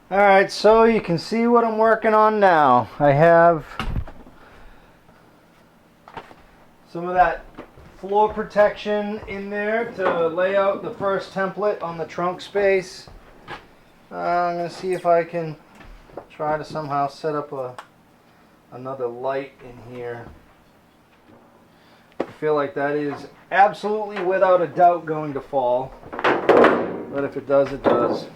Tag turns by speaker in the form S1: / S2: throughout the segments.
S1: Alright, so you can see what I'm working on now. I have some of that floor protection in there to lay out the first template on the trunk space. I'm going to see if I can try to somehow set up another light in here. I feel like that is absolutely without a doubt going to fall, but if it does, it does.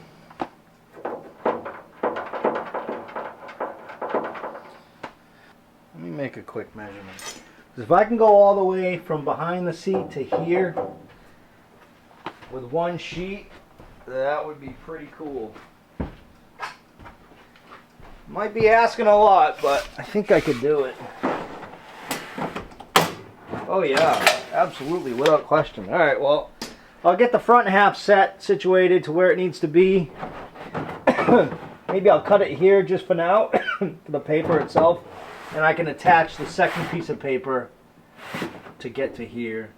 S1: Let me make a quick measurement. If I can go all the way from behind the seat to here with one sheet, that would be pretty cool. Might be asking a lot, but I think I could do it. Oh yeah, absolutely, without question. Alright, well, I'll get the front half situated to where it needs to be. Maybe I'll cut it here just for now, for the paper itself. And I can attach the second piece of paper to get to here.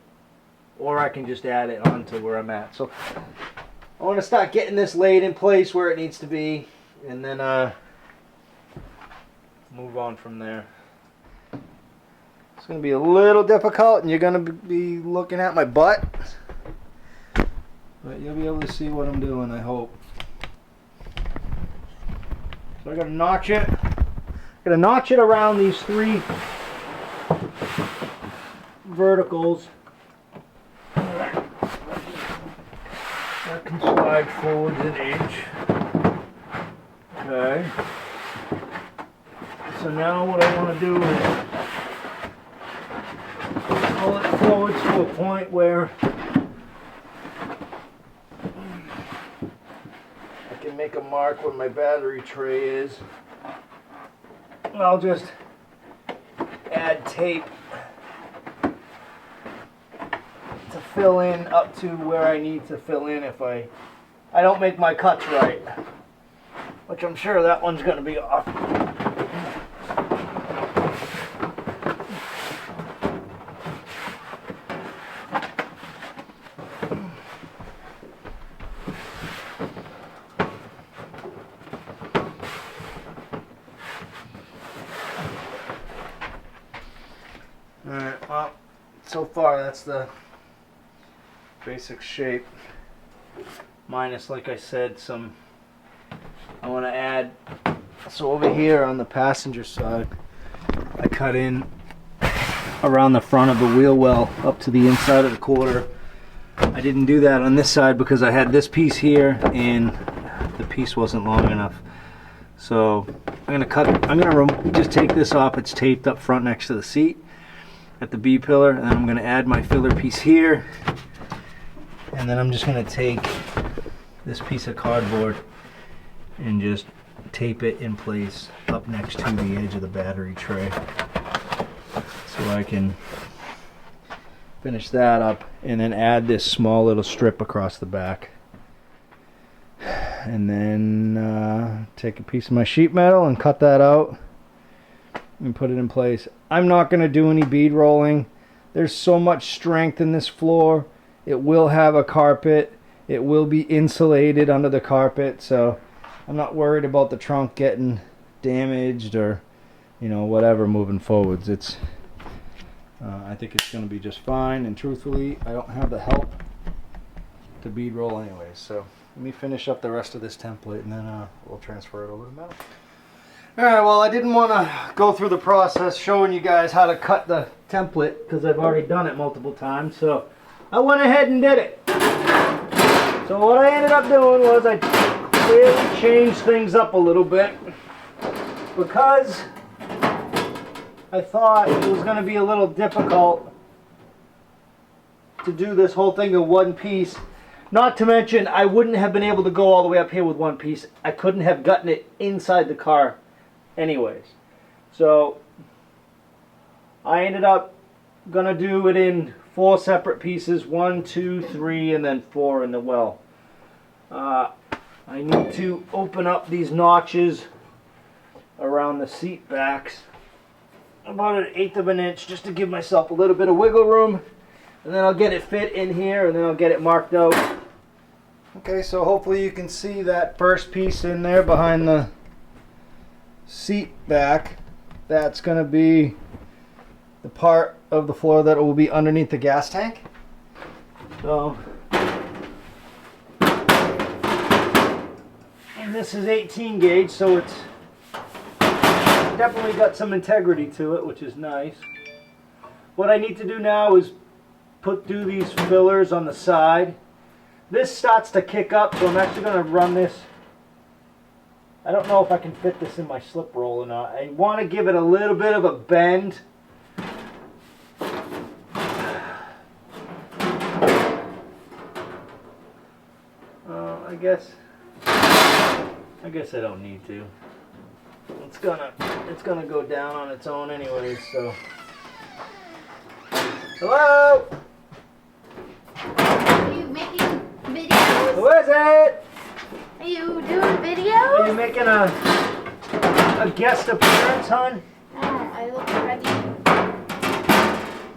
S1: Or I can just add it onto where I'm at. So I want to start getting this laid in place where it needs to be. And then move on from there. It's going to be a little difficult and you're going to be looking at my butt. But you'll be able to see what I'm doing, I hope. So I got to notch it. Gonna notch it around these three verticals. That can slide forward an inch. Okay. So now what I want to do is pull it forward to a point where I can make a mark where my battery tray is. I'll just add tape to fill in up to where I need to fill in if I don't make my cuts right, which I'm sure that one's going to be off. Alright, well, so far that's the basic shape. Minus, like I said, I want to add, so over here on the passenger side, I cut in around the front of the wheel well up to the inside of the quarter. I didn't do that on this side because I had this piece here and the piece wasn't long enough. So I'm gonna just take this off. It's taped up front next to the seat at the B pillar, and then I'm going to add my filler piece here, and then I'm just going to take this piece of cardboard and just tape it in place up next to the edge of the battery tray so I can finish that up and then add this small little strip across the back, and then take a piece of my sheet metal and cut that out and put it in place. I'm not going to do any bead rolling. There's so much strength in this floor. It will have a carpet. It will be insulated under the carpet, so I'm not worried about the trunk getting damaged or, you know, whatever moving forwards. I think it's going to be just fine, and truthfully, I don't have the help to bead roll anyway. So let me finish up the rest of this template, and then we'll transfer it over to metal. Alright, well, I didn't want to go through the process showing you guys how to cut the template because I've already done it multiple times, so I went ahead and did it. So what I ended up doing was I clearly changed things up a little bit because I thought it was going to be a little difficult to do this whole thing in one piece. Not to mention, I wouldn't have been able to go all the way up here with one piece. I couldn't have gotten it inside the car anyways. So I ended up gonna do it in 4 separate pieces, 1, 2, 3, and then 4 in the well. I need to open up these notches around the seat backs about 1/8 of an inch just to give myself a little bit of wiggle room, and then I'll get it fit in here, and then I'll get it marked out Okay, so hopefully you can see that first piece in there behind the seat back. That's going to be the part of the floor that will be underneath the gas tank. So, and this is 18 gauge, so it's definitely got some integrity to it, which is nice. What I need to do now is do these fillers on the side. This starts to kick up, so I'm actually going to run this. I don't know if I can fit this in my slip roll or not. I want to give it a little bit of a bend. I guess I don't need to. It's gonna go down on its own anyways, so. Hello?
S2: Are you making videos?
S1: Who is it?
S2: Are you doing videos?
S1: Are you making a guest appearance, hon?
S2: I look cruddy.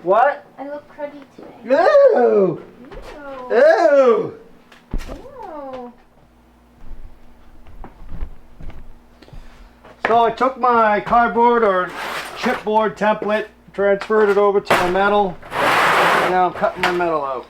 S1: What?
S2: I look cruddy today.
S1: Ew!
S2: Ew.
S1: Ew!
S2: Ew.
S1: So I took my cardboard or chipboard template, transferred it over to my metal, and now I'm cutting my metal out.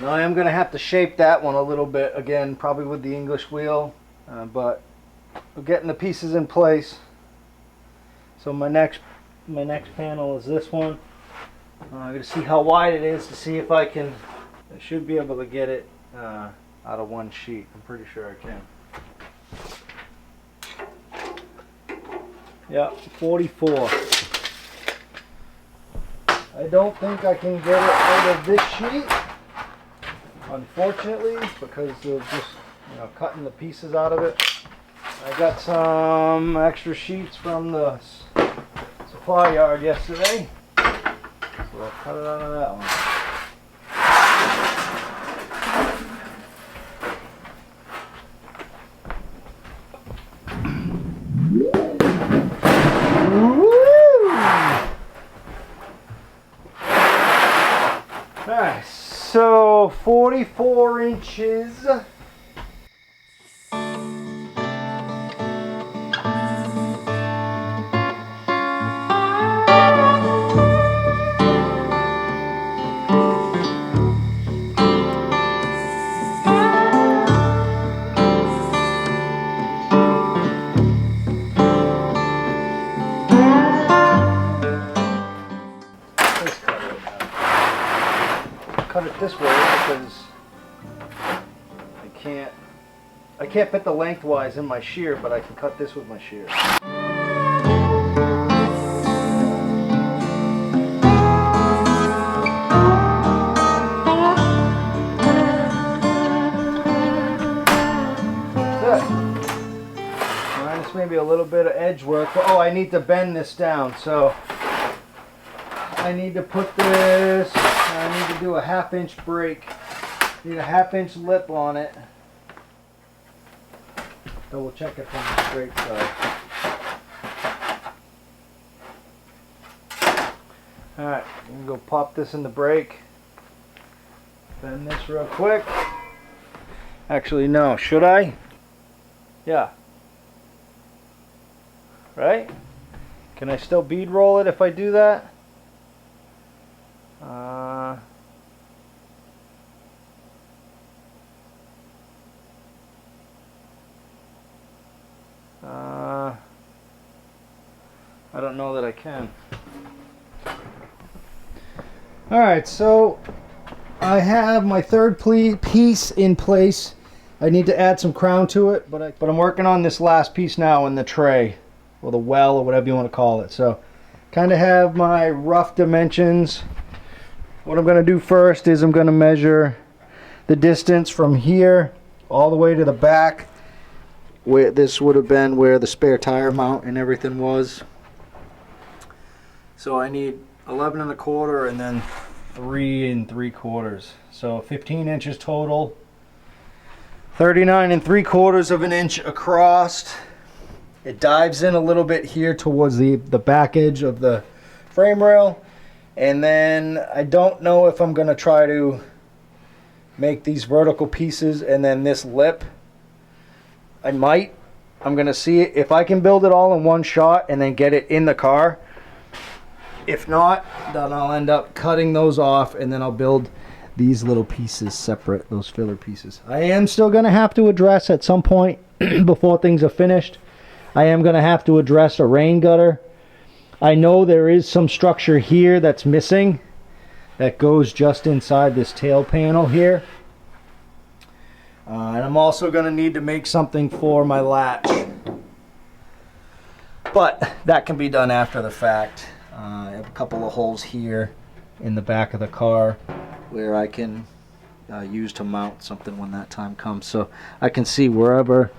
S1: Now I am going to have to shape that one a little bit again, probably with the English wheel, but we're getting the pieces in place. So my next panel is this one. I'm going to see how wide it is to see if I should be able to get it out of one sheet. I'm pretty sure I can. Yeah, 44. I don't think I can get it out of this sheet, unfortunately, because of just cutting the pieces out of it. I got some extra sheets from the supply yard yesterday, so I'll cut it out of that one. Alright, so 44 inches. cut it this way because I can't fit the lengthwise in my shear, but I can cut this with my shear. Minus maybe a little bit of edge work. Oh, I need to bend this down, so I need to put this, I need to do a 1/2 inch break. Need a 1/2 inch lip on it. Double check it from the straight side. Alright, I'm gonna go pop this in the brake. Bend this real quick. Actually, no, should I? Yeah. Right? Can I still bead roll it if I do that? I don't know that I can. Alright, so I have my third piece in place. I need to add some crown to it, but I'm working on this last piece now in the tray, or the well, or whatever you want to call it. So kind of have my rough dimensions. What I'm going to do first is I'm going to measure the distance from here all the way to the back, where this would have been where the spare tire mount and everything was. So I need 11 1/4 and then 3 3/4. So 15 inches total. 39 3/4 of an inch across. It dives in a little bit here towards the back edge of the frame rail. And then I don't know if I'm going to try to make these vertical pieces and then this lip. I might. I'm going to see if I can build it all in one shot and then get it in the car. If not, then I'll end up cutting those off and then I'll build these little pieces separate, those filler pieces. I am still going to have to address at some point before things are finished. I am going to have to address a rain gutter. I know there is some structure here that's missing that goes just inside this tail panel here. And I'm also going to need to make something for my latch. But that can be done after the fact. I have a couple of holes here in the back of the car where I can use to mount something when that time comes. So I can see wherever.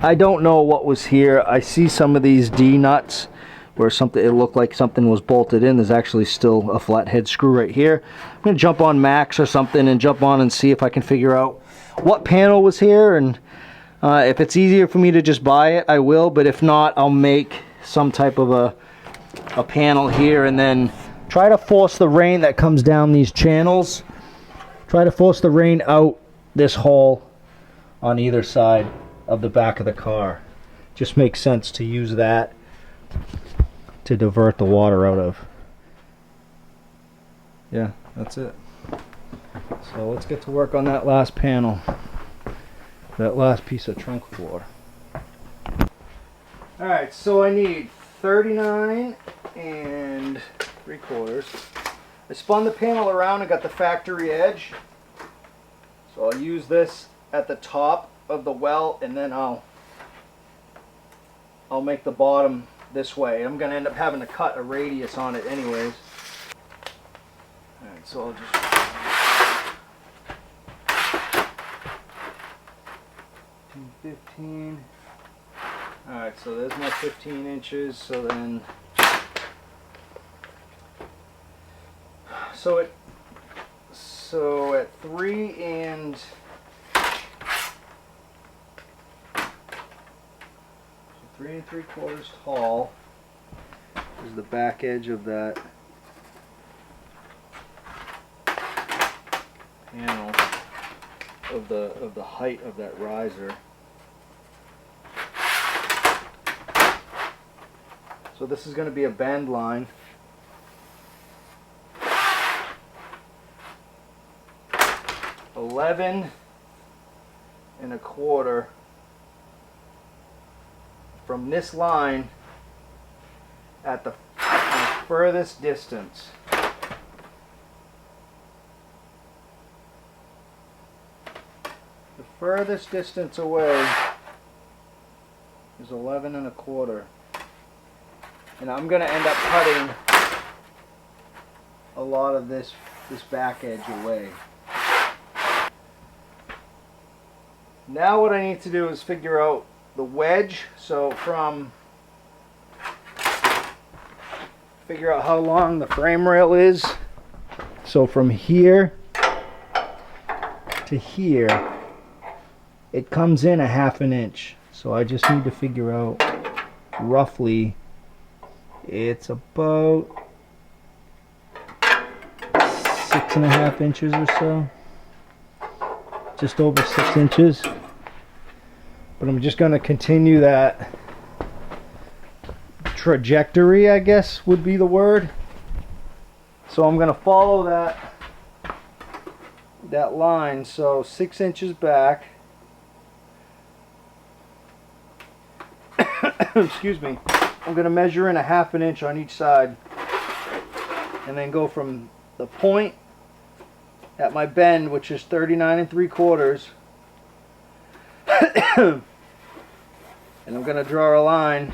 S1: I don't know what was here. I see some of these D nuts where something, it looked like something was bolted in. There's actually still a flathead screw right here. I'm going to jump on Max or something and jump on and see if I can figure out what panel was here. And if it's easier for me to just buy it, I will. But if not, I'll make some type of a panel here and then try to force the rain that comes down these channels. Try to force the rain out this hole on either side of the back of the car. Just makes sense to use that to divert the water out of. Yeah, that's it. So let's get to work on that last panel, that last piece of trunk floor. Alright, so I need 39 3/4. I spun the panel around and got the factory edge. So I'll use this at the top of the well and then I'll make the bottom this way. I'm going to end up having to cut a radius on it anyways. Alright, so I'll just 15. Alright, so there's my 15 inches. So then, so at 3 3/4 tall is the back edge of that panel of the height of that riser. So this is going to be a bend line. $11 1/4 from this line at the furthest distance. furthest distance away is 11 1/4. And I'm going to end up cutting a lot of this back edge away. Now what I need to do is figure out the wedge. So figure out how long the frame rail is. So from here to here, it comes in 1/2 inch. So I just need to figure out roughly, it's about 6.5 inches or so. Just over 6 inches. But I'm just going to continue that trajectory, I guess would be the word. So I'm going to follow that line. So 6 inches back. Excuse me. I'm going to measure in 1/2 inch on each side, and then go from the point at my bend, which is 39 3/4, and I'm going to draw a line,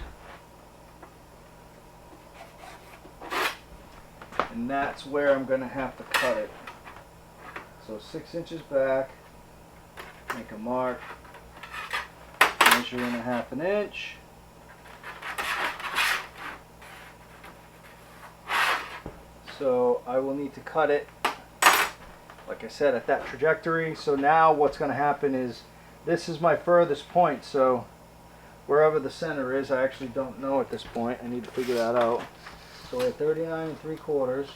S1: and that's where I'm going to have to cut it. So 6 inches back, make a mark, measure in 1/2 inch. So I will need to cut it, like I said, at that trajectory. So now what's going to happen is, this is my furthest point. So wherever the center is, I actually don't know at this point. I need to figure that out. So we're at 39 3/4.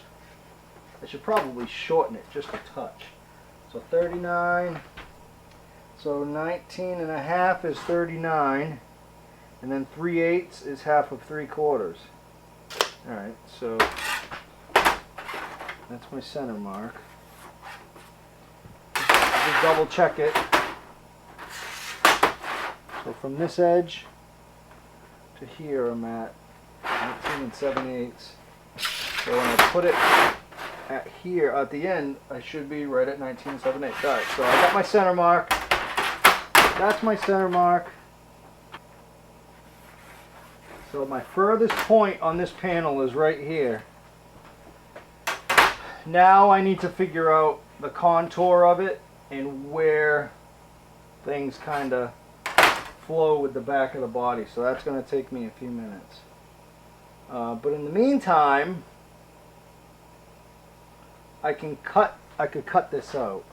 S1: I should probably shorten it just a touch. So 39. So 19 1/2 is 39. And then 3/8 is 1/2 of 3/4. Alright, so that's my center mark. Just double check it. So from this edge to here, I'm at 19 7/8. So when I put it at here at the end, I should be right at 19 7/8. Alright, so I got my center mark. That's my center mark. So my furthest point on this panel is right here. Now I need to figure out the contour of it and where things kind of flow with the back of the body. So that's going to take me a few minutes. But in the meantime, I could cut this out.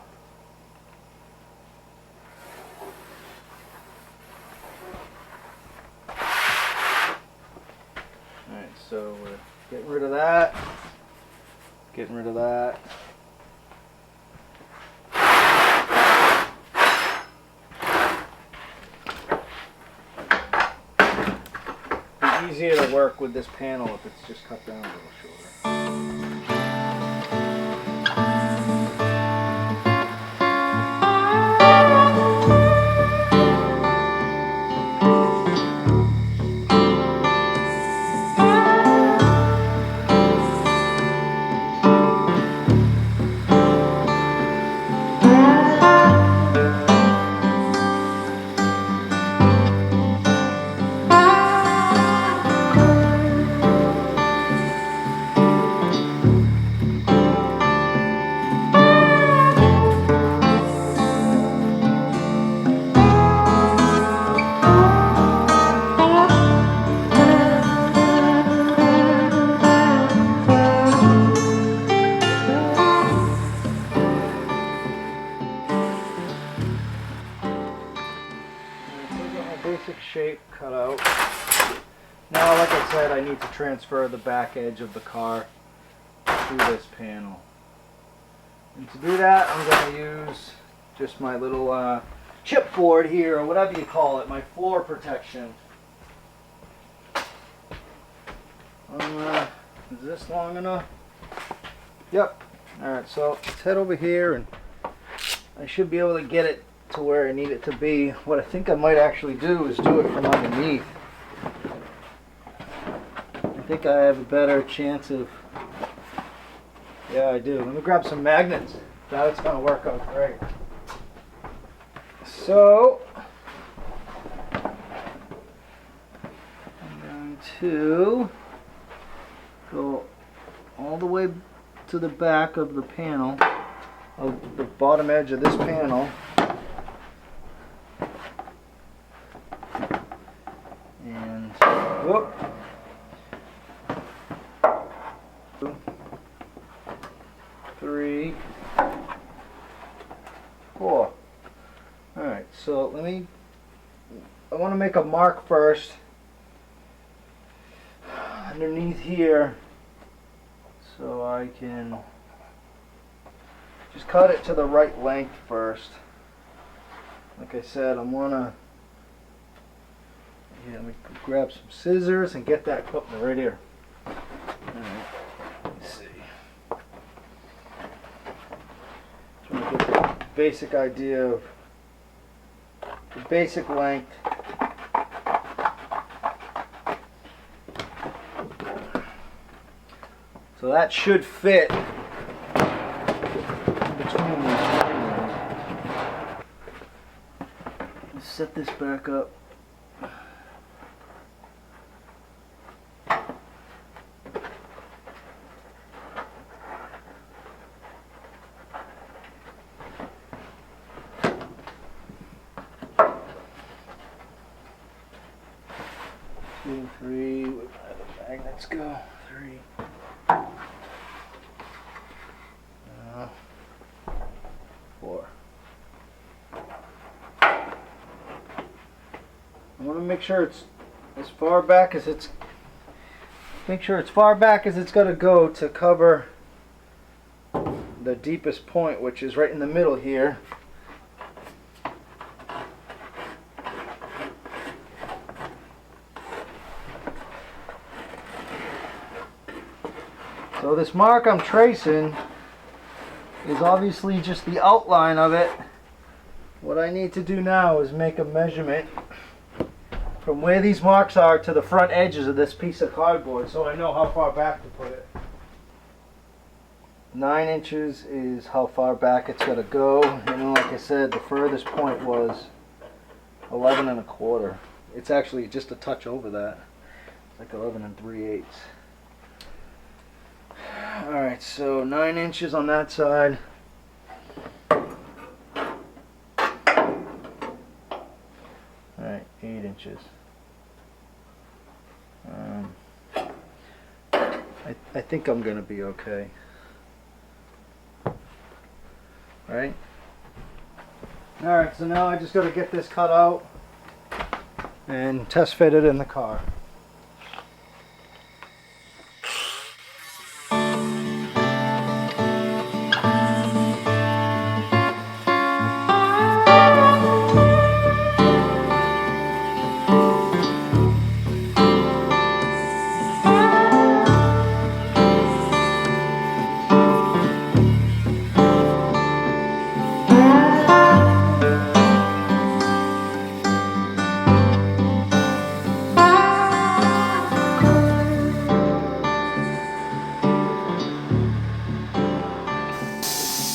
S1: Alright, so we're getting rid of that. Getting rid of that. It's easier to work with this panel if it's just cut down a little shorter. Basic shape cut out. Now, like I said, I need to transfer the back edge of the car to this panel. And to do that, I'm going to use just my little chipboard here, or whatever you call it, my floor protection. Is this long enough? Yep. Alright, so let's head over here, and I should be able to get it to where I need it to be. What I think I might actually do is do it from underneath. I think I have a better chance of... Yeah, I do. Let me grab some magnets. That's going to work out great. so I'm going to go all the way to the back of the panel, of the bottom edge of this panel. And whoop. 2, 3, 4. Alright, so I want to make a mark first underneath here so I can just cut it to the right length first. Like I said, let me grab some scissors and get that clip right here. Alright, let's see. Trying to get the basic idea of the basic length. So that should fit in between these panels. Let's set this back up. Two, 3, where the magnets go? 3. 4. I want to make sure it's as far back as it's got to go to cover the deepest point, which is right in the middle here. So this mark I'm tracing is obviously just the outline of it. What I need to do now is make a measurement from where these marks are to the front edges of this piece of cardboard so I know how far back to put it. 9 inches is how far back it's got to go, and like I said, the furthest point was 11 1/4. It's actually just a touch over that. It's like 11 3/8. Alright, so 9 inches on that side. Alright, 8 inches. I think I'm going to be okay. Right? Alright, so now I just got to get this cut out and test fit it in the car.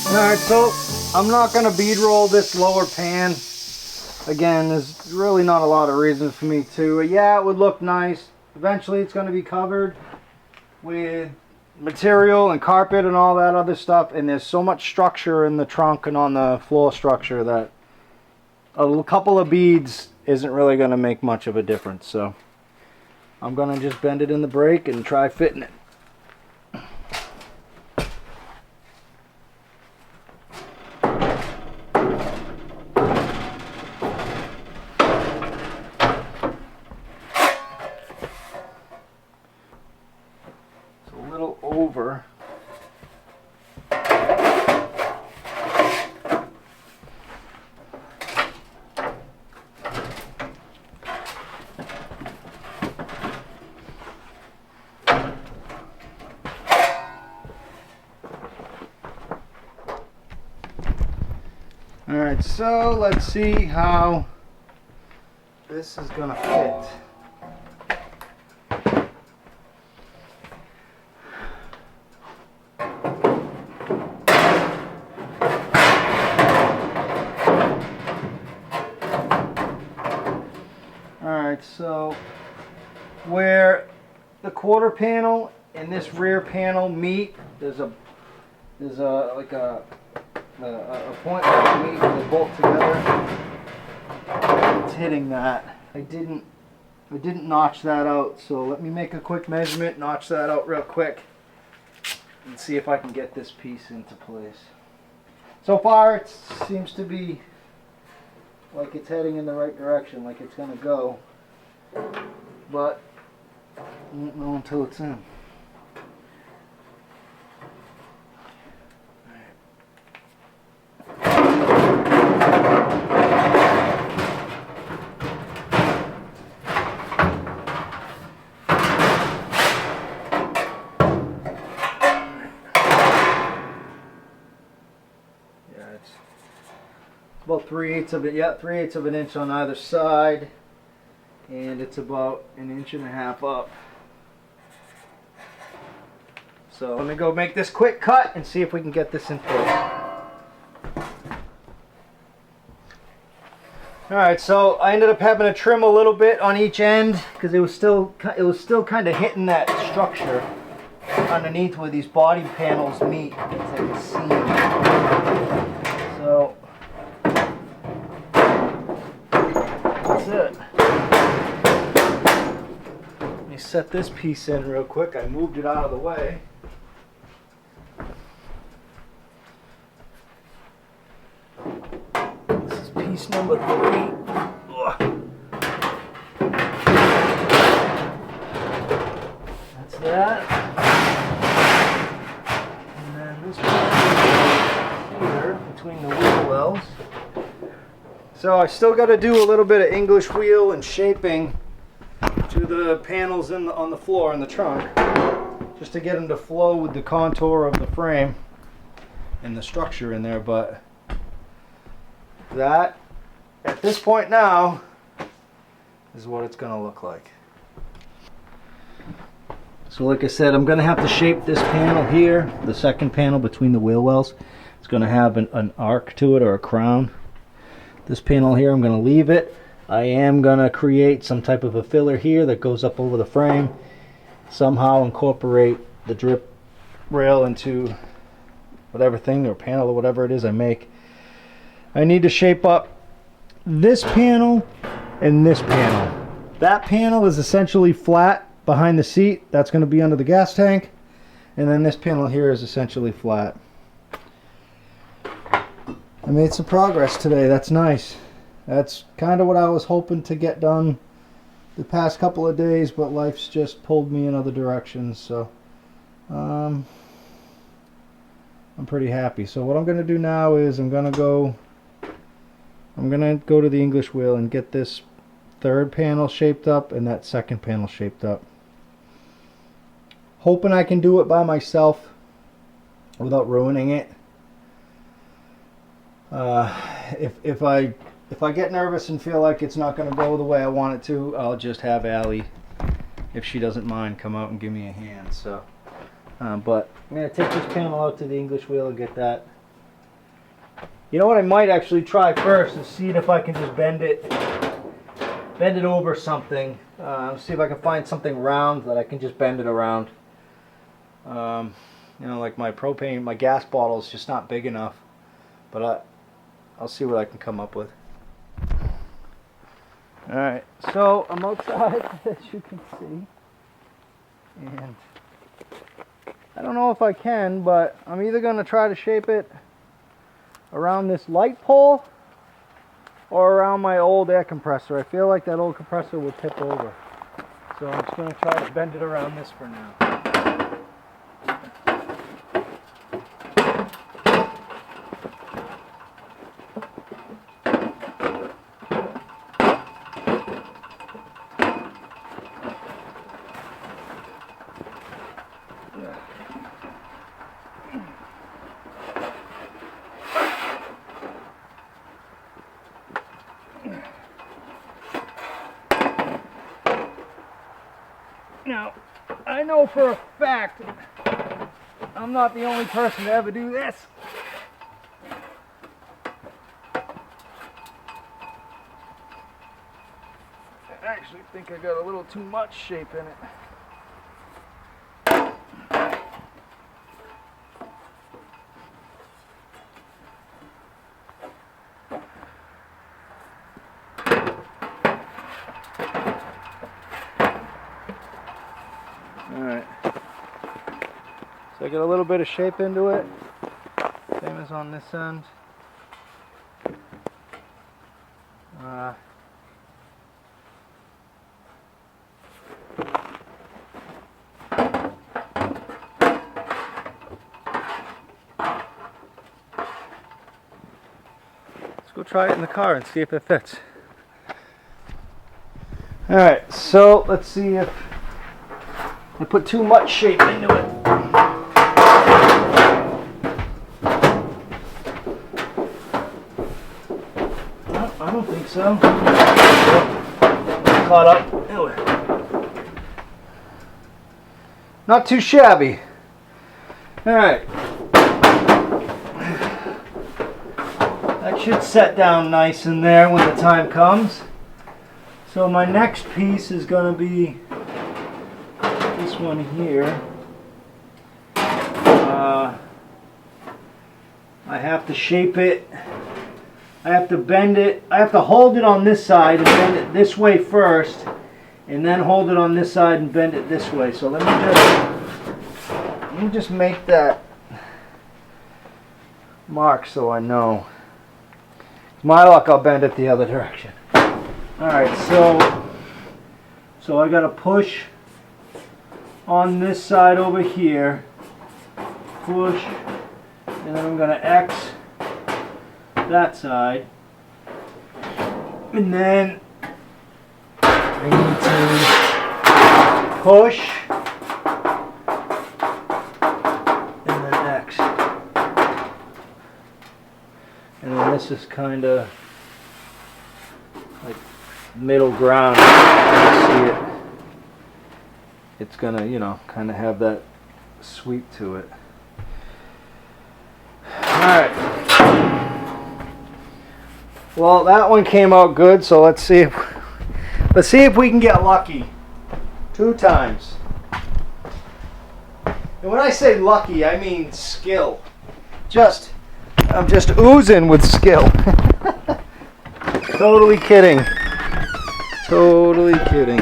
S1: Alright, so I'm not going to bead roll this lower pan. Again, there's really not a lot of reason for me to. Yeah, it would look nice. Eventually it's going to be covered with material and carpet and all that other stuff, and there's so much structure in the trunk and on the floor structure that a couple of beads isn't really going to make much of a difference. So I'm going to just bend it in the brake and try fitting it. Over. All right, so let's see how this is gonna fit. Alright, so where the quarter panel and this rear panel meet, there's a like a point where they meet and they bolt together. It's hitting that. I didn't notch that out, so let me make a quick measurement, notch that out real quick, and see if I can get this piece into place. So far it seems to be like it's heading in the right direction, like it's gonna go, but I won't know until it's in. About 3/8 of it, yeah, 3/8 of an inch on either side, and it's about 1.5 inches up. So let me go make this quick cut and see if we can get this in place. Alright, so I ended up having to trim a little bit on each end because it was still kind of hitting that structure underneath where these body panels meet. It's like a seam. So that's it. Let me set this piece in real quick. I moved it out of the way. This is piece number 3. Ugh. That's that. And then this part here between the wheel wells. So I still got to do a little bit of English wheel and shaping to the panels on the floor in the trunk, just to get them to flow with the contour of the frame and the structure in there. But that, at this point now, is what it's going to look like. So like I said, I'm going to have to shape this panel here, the second panel between the wheel wells. It's going to have an arc to it, or a crown. This panel here, I'm going to leave it. I am going to create some type of a filler here that goes up over the frame. Somehow incorporate the drip rail into whatever thing or panel or whatever it is I make. I need to shape up this panel and this panel. That panel is essentially flat behind the seat. That's going to be under the gas tank. And then this panel here is essentially flat. I made some progress today. That's nice. That's kind of what I was hoping to get done the past couple of days, but life's just pulled me in other directions. So I'm pretty happy. So what I'm going to do now is I'm going to go to the English wheel and get this third panel shaped up and that second panel shaped up. Hoping I can do it by myself without ruining it. If I get nervous and feel like it's not going to go the way I want it to, I'll just have Allie, if she doesn't mind, come out and give me a hand. So, but I'm going to take this panel out to the English wheel and get that. You know what I might actually try first is see if I can just bend it over something. See if I can find something round that I can just bend it around. You know, like my gas bottle is just not big enough, but I'll see what I can come up with. Alright, so I'm outside, as you can see, and I don't know if I can, but I'm either going to try to shape it around this light pole or around my old air compressor. I feel like that old compressor would tip over, so I'm just going to try to bend it around this for now. Now, I know for a fact I'm not the only person to ever do this. Actually, think I got a little too much shape in it. Alright, so I get a little bit of shape into it, same as on this end. Let's go try it in the car and see if it fits. Alright, so let's see if I put too much shape into it. No, I don't think so. Caught up. Anyway. Not too shabby. Alright. That should set down nice in there when the time comes. So my next piece is going to be this one here. I have to shape it. I have to bend it. I have to hold it on this side and bend it this way first, and then hold it on this side and bend it this way. So let me just make that mark so I know. My luck, I'll bend it the other direction. All right, so I got to push on this side over here, push, and then I'm going to X that side, and then I need to push and then X, and then this is kind of like middle ground. You see it. It's gonna, you know, kind of have that sweep to it. Alright. Well, that one came out good, so let's see if we can get lucky. 2 times. And when I say lucky, I mean skill. I'm just oozing with skill. Totally kidding. Totally kidding.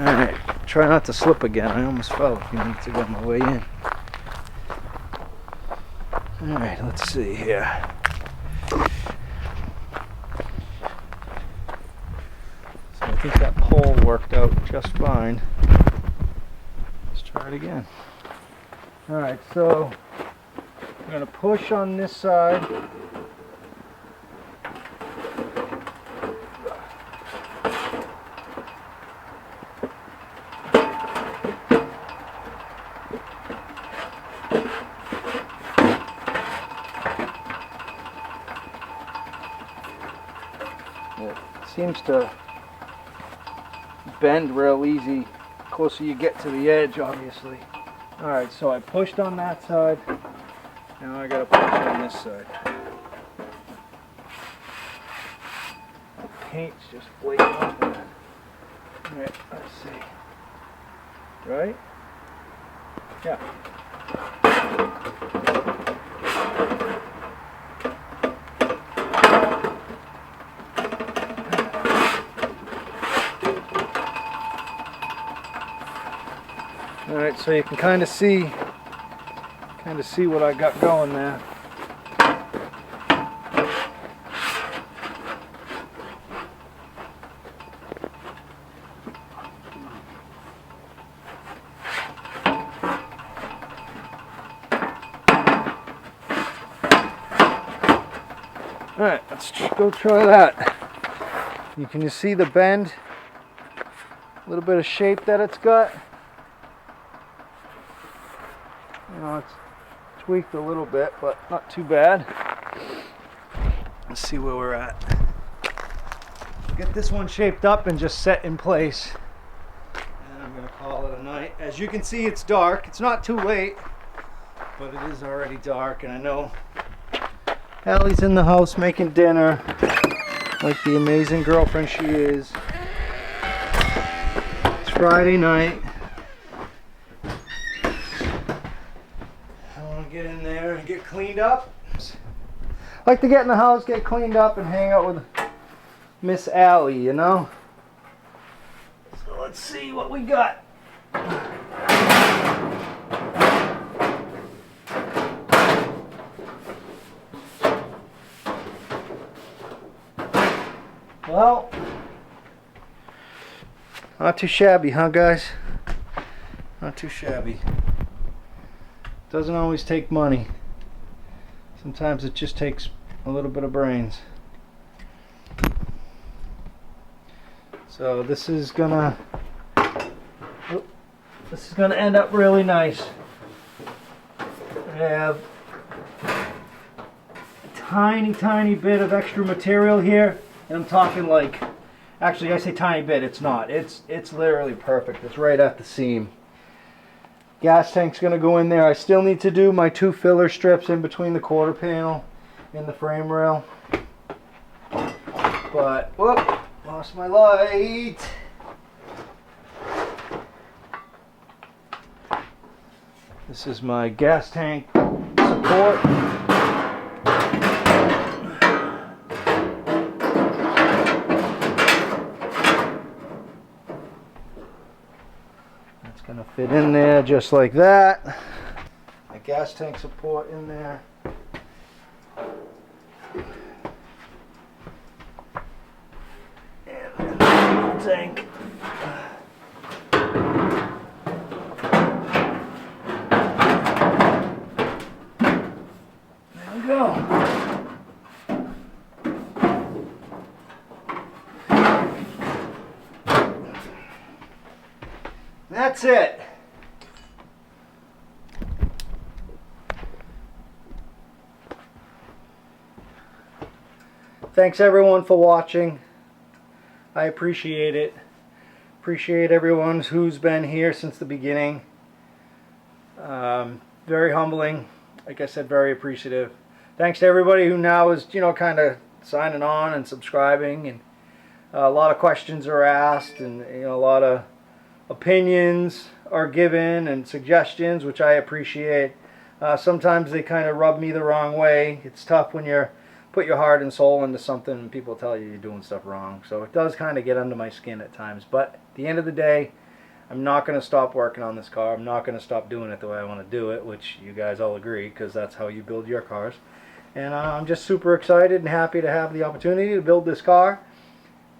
S1: Alright, try not to slip again. I almost fell a few minutes ago on my way in. Alright, let's see here. So I think that pole worked out just fine. Let's try it again. Alright, so I'm going to push on this side. It seems to bend real easy the closer you get to the edge, obviously. Alright, so I pushed on that side. Now I gotta push on this side. The paint's just flaking off of that. Alright, let's see. Right? Yeah. Alright, so you can kind of see what I got going there. Alright, let's go try that. You can just see the bend, a little bit of shape that it's got. You know, it's tweaked a little bit, but not too bad. Let's see where we're at. Get this one shaped up and just set in place. And I'm going to call it a night. As you can see, it's dark. It's not too late, but it is already dark. And I know Allie's in the house making dinner. like the amazing girlfriend she is. It's Friday night. I want to get in there and get cleaned up. I like to get in the house, get cleaned up, and hang out with Miss Allie, you know? So let's see what we got. Well, not too shabby, huh, guys? Not too shabby. Doesn't always take money. Sometimes it just takes a little bit of brains. So this is gonna end up really nice. I have a tiny bit of extra material here. And I'm talking like, actually I say tiny bit, it's not. It's literally perfect. It's right at the seam. Gas tank's gonna go in there. I still need to do my 2 filler strips in between the quarter panel and the frame rail. But, whoop, lost my light. This is my gas tank support. Gonna fit in there just like that. My gas tank support in there. And the tank. There we go. That's it. Thanks everyone for watching. I appreciate it. Appreciate everyone who's been here since the beginning. Very humbling. Like I said, very appreciative. Thanks to everybody who now is, you know, kind of signing on and subscribing, and a lot of questions are asked, and you know, a lot of opinions are given and suggestions, which I appreciate. Sometimes they kind of rub me the wrong way. It's tough when you put your heart and soul into something and people tell you you're doing stuff wrong. So it does kind of get under my skin at times. But at the end of the day, I'm not going to stop working on this car. I'm not going to stop doing it the way I want to do it, which you guys all agree, because that's how you build your cars. And I'm just super excited and happy to have the opportunity to build this car,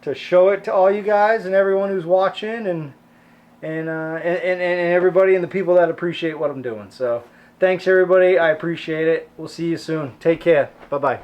S1: to show it to all you guys and everyone who's watching, and everybody and the people that appreciate what I'm doing. So thanks everybody. I appreciate it. We'll see you soon. Take care. Bye-bye.